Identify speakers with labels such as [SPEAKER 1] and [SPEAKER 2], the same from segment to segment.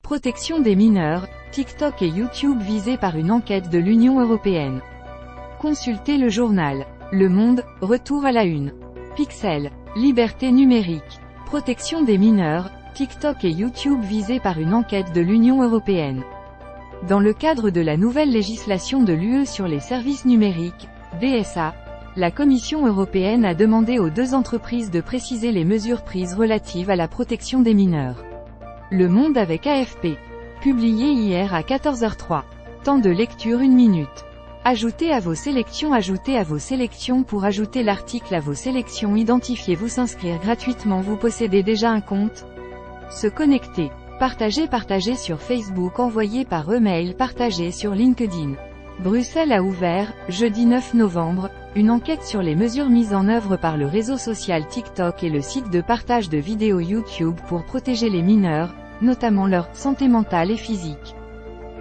[SPEAKER 1] Protection des mineurs, TikTok et YouTube visés par une enquête de l'Union européenne. Consultez le journal Le Monde, retour à la une. Pixel, liberté numérique. Protection des mineurs, TikTok et YouTube visés par une enquête de l'Union européenne. Dans le cadre de la nouvelle législation de l'UE sur les services numériques, DSA, la Commission européenne a demandé aux deux entreprises de préciser les mesures prises relatives à la protection des mineurs. Le Monde avec AFP. Publié hier à 14h03. Temps de lecture 1 minute. Ajoutez à vos sélections. Ajoutez à vos sélections. Pour ajouter l'article à vos sélections, identifiez-vous. S'inscrire gratuitement. Vous possédez déjà un compte? Se connecter. Partager sur Facebook. Envoyer par email. Partager sur LinkedIn. Bruxelles a ouvert, jeudi 9 novembre, une enquête sur les mesures mises en œuvre par le réseau social TikTok et le site de partage de vidéos YouTube pour protéger les mineurs, notamment leur santé mentale et physique.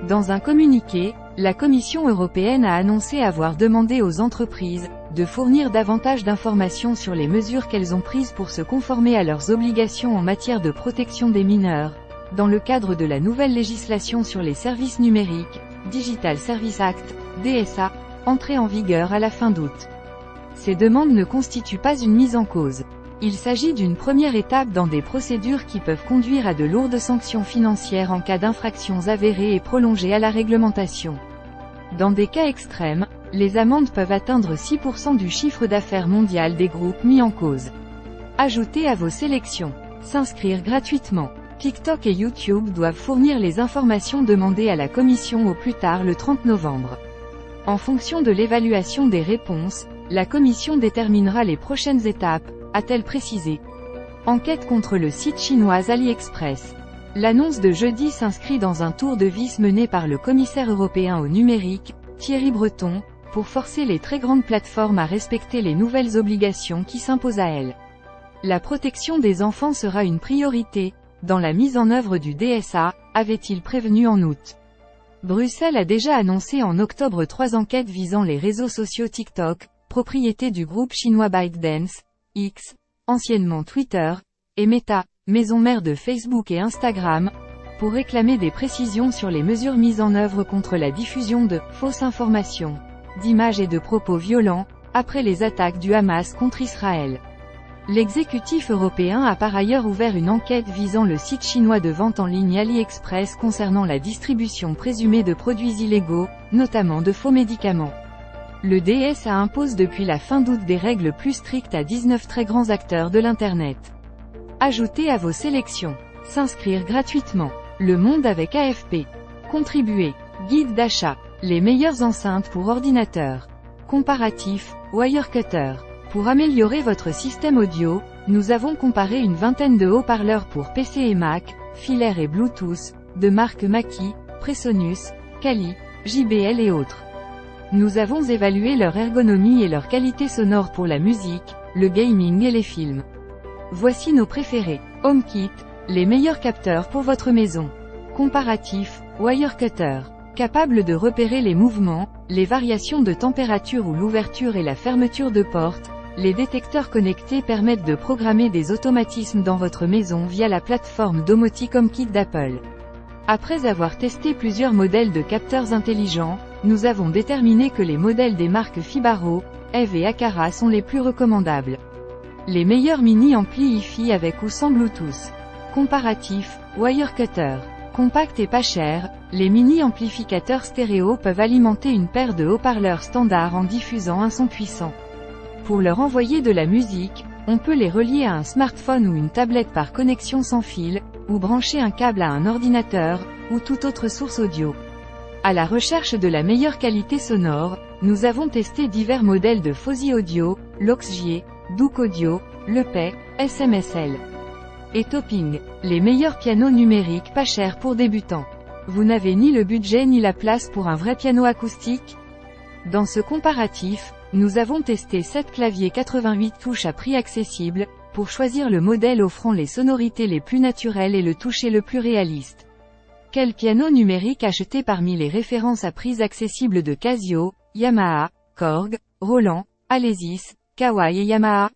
[SPEAKER 1] Dans un communiqué, la Commission européenne a annoncé avoir demandé aux entreprises de fournir davantage d'informations sur les mesures qu'elles ont prises pour se conformer à leurs obligations en matière de protection des mineurs, dans le cadre de la nouvelle législation sur les services numériques, Digital Services Act, DSA, entrée en vigueur à la fin d'août. Ces demandes ne constituent pas une mise en cause. Il s'agit d'une première étape dans des procédures qui peuvent conduire à de lourdes sanctions financières en cas d'infractions avérées et prolongées à la réglementation. Dans des cas extrêmes, les amendes peuvent atteindre 6% du chiffre d'affaires mondial des groupes mis en cause. Ajoutez à vos sélections. S'inscrire gratuitement. TikTok et YouTube doivent fournir les informations demandées à la Commission au plus tard le 30 novembre. En fonction de l'évaluation des réponses, la Commission déterminera les prochaines étapes, a-t-elle précisé. Enquête contre le site chinois AliExpress. L'annonce de jeudi s'inscrit dans un tour de vis mené par le commissaire européen au numérique, Thierry Breton, pour forcer les très grandes plateformes à respecter les nouvelles obligations qui s'imposent à elles. La protection des enfants sera une priorité dans la mise en œuvre du DSA, avait-il prévenu en août. Bruxelles a déjà annoncé en octobre 3 enquêtes visant les réseaux sociaux TikTok, propriété du groupe chinois ByteDance, X, anciennement Twitter, et Meta, maison mère de Facebook et Instagram, pour réclamer des précisions sur les mesures mises en œuvre contre la diffusion de fausses informations, d'images et de propos violents, après les attaques du Hamas contre Israël. L'exécutif européen a par ailleurs ouvert une enquête visant le site chinois de vente en ligne AliExpress concernant la distribution présumée de produits illégaux, notamment de faux médicaments. Le DSA impose depuis la fin d'août des règles plus strictes à 19 très grands acteurs de l'Internet. Ajoutez à vos sélections. S'inscrire gratuitement. Le Monde avec AFP. Contribuer. Guide d'achat. Les meilleures enceintes pour ordinateur. Comparatif. Wirecutter. Pour améliorer votre système audio, nous avons comparé une vingtaine de haut-parleurs pour PC et Mac, filaires et Bluetooth, de marques Mackie, Presonus, Kali, JBL et autres. Nous avons évalué leur ergonomie et leur qualité sonore pour la musique, le gaming et les films. Voici nos préférés. HomeKit, les meilleurs capteurs pour votre maison. Comparatif, Wirecutter. Capable de repérer les mouvements, les variations de température ou l'ouverture et la fermeture de portes, les détecteurs connectés permettent de programmer des automatismes dans votre maison via la plateforme domotique HomeKit d'Apple. Après avoir testé plusieurs modèles de capteurs intelligents, nous avons déterminé que les modèles des marques Fibaro, Eve et Aqara sont les plus recommandables. Les meilleurs mini-amplis Hi-Fi avec ou sans Bluetooth. Comparatif, Wirecutter. Compact et pas cher, les mini-amplificateurs stéréo peuvent alimenter une paire de haut-parleurs standard en diffusant un son puissant. Pour leur envoyer de la musique, on peut les relier à un smartphone ou une tablette par connexion sans fil, ou brancher un câble à un ordinateur, ou toute autre source audio. À la recherche de la meilleure qualité sonore, nous avons testé divers modèles de Fosi Audio, Loxjie, Douk Audio, Lepay, SMSL. Et Topping, les meilleurs pianos numériques pas chers pour débutants. Vous n'avez ni le budget ni la place pour un vrai piano acoustique? Dans ce comparatif, nous avons testé 7 claviers 88 touches à prix accessible, pour choisir le modèle offrant les sonorités les plus naturelles et le toucher le plus réaliste. Quel piano numérique acheter parmi les références à prix accessibles de Casio, Yamaha, Korg, Roland, Alesis, Kawai et Yamaha?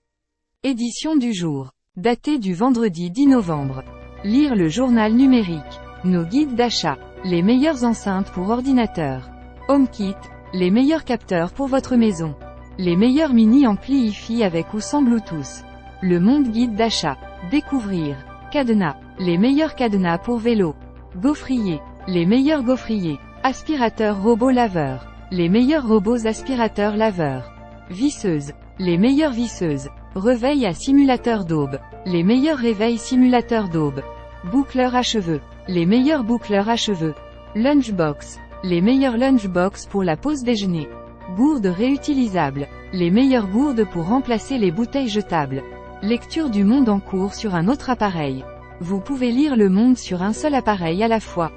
[SPEAKER 1] Édition du jour. Daté du vendredi 10 novembre. Lire le journal numérique. Nos guides d'achat. Les meilleures enceintes pour ordinateur. HomeKit. Les meilleurs capteurs pour votre maison. Les meilleurs mini-amplis Hi-Fi avec ou sans Bluetooth. Le monde guide d'achat. Découvrir. Cadenas. Les meilleurs cadenas pour vélo. Gaufrier. Les meilleurs gaufriers. Aspirateur robot laveur. Les meilleurs robots aspirateurs laveurs. Visseuse. Les meilleures visseuses. Réveil à simulateur d'aube. Les meilleurs réveils simulateurs d'aube. Boucleur à cheveux. Les meilleurs boucleurs à cheveux. Lunchbox. Les meilleures lunchbox pour la pause déjeuner. Gourdes réutilisables. Les meilleures gourdes pour remplacer les bouteilles jetables. Lecture du monde en cours sur un autre appareil. Vous pouvez lire le monde sur un seul appareil à la fois.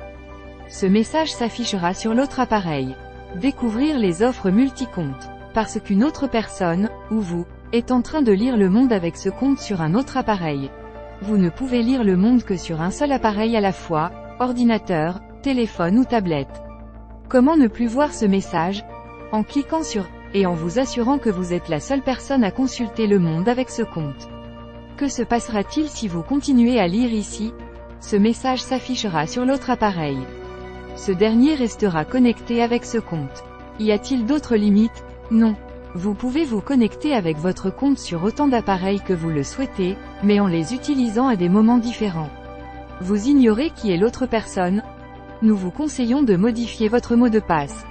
[SPEAKER 1] Ce message s'affichera sur l'autre appareil. Découvrir les offres multi-comptes. Parce qu'une autre personne, ou vous, est en train de lire le monde avec ce compte sur un autre appareil. Vous ne pouvez lire le monde que sur un seul appareil à la fois, ordinateur, téléphone ou tablette. Comment ne plus voir ce message? En cliquant sur « et en vous assurant que vous êtes la seule personne à consulter le monde avec ce compte. Que se passera-t-il si vous continuez à lire ici? Ce message s'affichera sur l'autre appareil. Ce dernier restera connecté avec ce compte. Y a-t-il d'autres limites? Non. Vous pouvez vous connecter avec votre compte sur autant d'appareils que vous le souhaitez, mais en les utilisant à des moments différents. Vous ignorez qui est l'autre personne? Nous vous conseillons de modifier votre mot de passe.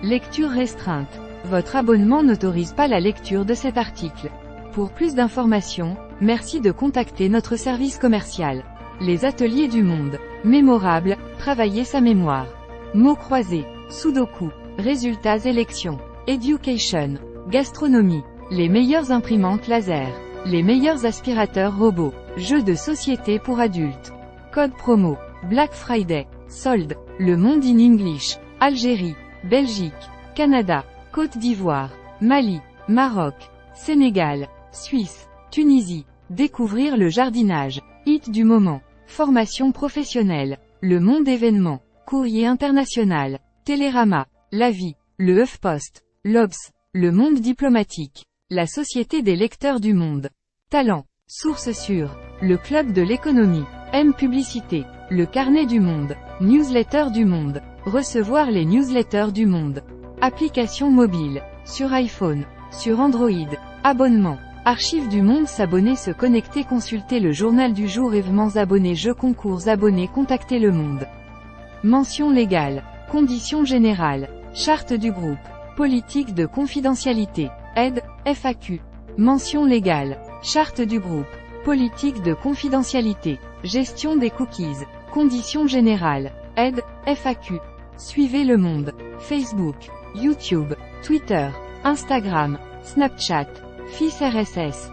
[SPEAKER 1] Lecture restreinte. Votre abonnement n'autorise pas la lecture de cet article. Pour plus d'informations, merci de contacter notre service commercial. Les ateliers du monde. Mémorable, travailler sa mémoire. Mots croisés. Sudoku. Résultats élections. Education. Gastronomie. Les meilleures imprimantes laser. Les meilleurs aspirateurs robots. Jeux de société pour adultes. Code promo. Black Friday. Soldes. Le monde in English. Algérie. Belgique. Canada. Côte d'Ivoire. Mali. Maroc. Sénégal. Suisse. Tunisie. Découvrir le jardinage. Hit du moment. Formation professionnelle. Le monde événement. Courrier international. Télérama. La vie. Le HuffPost. L'Obs. Le monde diplomatique. La Société des lecteurs du monde. Talent. Source sûre. Le club de l'économie. M Publicité. Le carnet du monde. Newsletter du monde. Recevoir les newsletters du monde. Application mobile. Sur iPhone. Sur Android. Abonnement. Archives du monde. S'abonner, se connecter, consulter le journal du jour, événements, abonnés, jeux, concours, abonnés, contacter le monde. Mention légale. Conditions générales. Charte du groupe. Politique de confidentialité. Aide, FAQ. Mention légale. Charte du groupe. Politique de confidentialité. Gestion des cookies. Conditions générales. Aide, FAQ. Suivez le monde. Facebook, YouTube, Twitter, Instagram, Snapchat, FIS RSS.